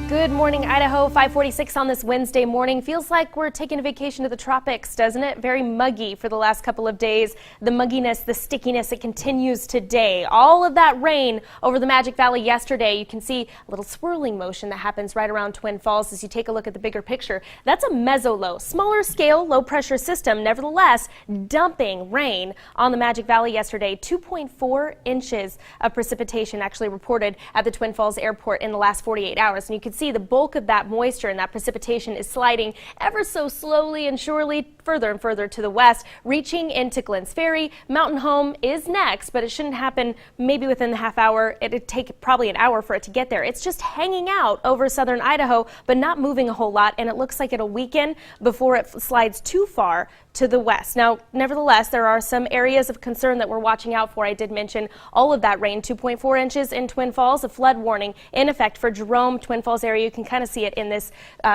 Good morning, Idaho. 5:46 on this Wednesday morning. Feels like we're taking a vacation to the tropics, doesn't it? Very muggy for the last couple of days. The mugginess, the stickiness, it continues today. All of that rain over the Magic Valley yesterday. You can see a little swirling motion that happens right around Twin Falls as you take a look at the bigger picture. That's a mesolow, smaller scale, low pressure system. Nevertheless, dumping rain on the Magic Valley yesterday. 2.4 inches of precipitation actually reported at the Twin Falls Airport in the last 48 hours. And you can see the bulk of that moisture and that precipitation is sliding ever so slowly and surely further and further to the west, reaching into Glens Ferry. Mountain Home is next, but it shouldn't happen maybe within the half hour. It'd take probably an hour for it to get there. It's just hanging out over southern Idaho, but not moving a whole lot, and it looks like it'll weaken before it slides too far to the west. Now, nevertheless, there are some areas of concern that we're watching out for. I did mention all of that rain, 2.4 inches in Twin Falls, a flood warning in effect for Jerome, Twin Falls area. You can kind of see it in this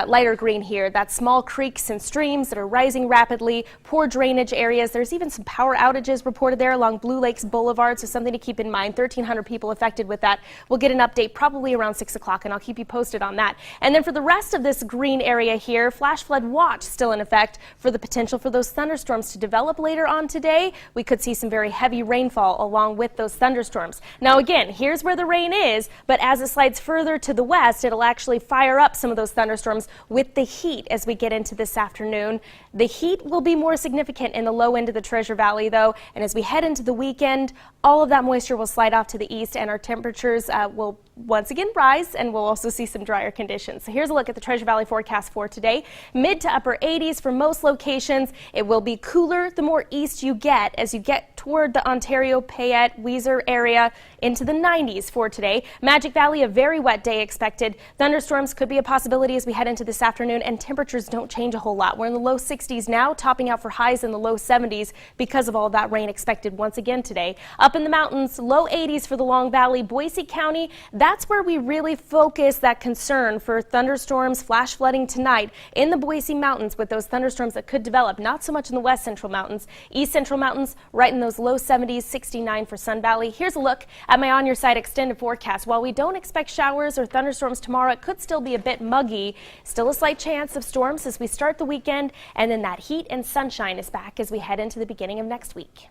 lighter green here. That's small creeks and streams that are rising rapidly, poor drainage areas. There's even some power outages reported there along Blue Lakes Boulevard, so something to keep in mind. 1,300 people affected with that. We'll get an update probably around 6 o'clock, and I'll keep you posted on that. And then for the rest of this green area here, flash flood watch still in effect for the potential for those thunderstorms to develop later on today. We could see some very heavy rainfall along with those thunderstorms. Now again, here's where the rain is, but as it slides further to the west, it'll actually fire up some of those thunderstorms with the heat as we get into this afternoon. The heat will be more significant in the low end of the Treasure Valley though, and as we head into the weekend, all of that moisture will slide off to the east and our temperatures will once again rise, and we'll also see some drier conditions. So here's a look at the Treasure Valley forecast for today. Mid to upper 80s for most locations. It will be cooler the more east you get as you get toward the Ontario, Payette, Weiser area into the 90s for today. Magic Valley, a very wet day expected. Thunderstorms could be a possibility as we head into this afternoon, and temperatures don't change a whole lot. We're in the low 60s now, topping out for highs in the low 70s because of all that rain expected once again today. Up in the mountains, low 80s for the Long Valley, Boise County. That's where we really focus that concern for thunderstorms, flash flooding tonight in the Boise Mountains with those thunderstorms that could develop. Not so much in the west central mountains. East central mountains right in those low 70s, 69 for Sun Valley. Here's a look at my on your side extended forecast. While we don't expect showers or thunderstorms tomorrow, it could still be a bit muggy. Still a slight chance of storms as we start the weekend, and then that heat and sunshine is back as we head into the beginning of next week.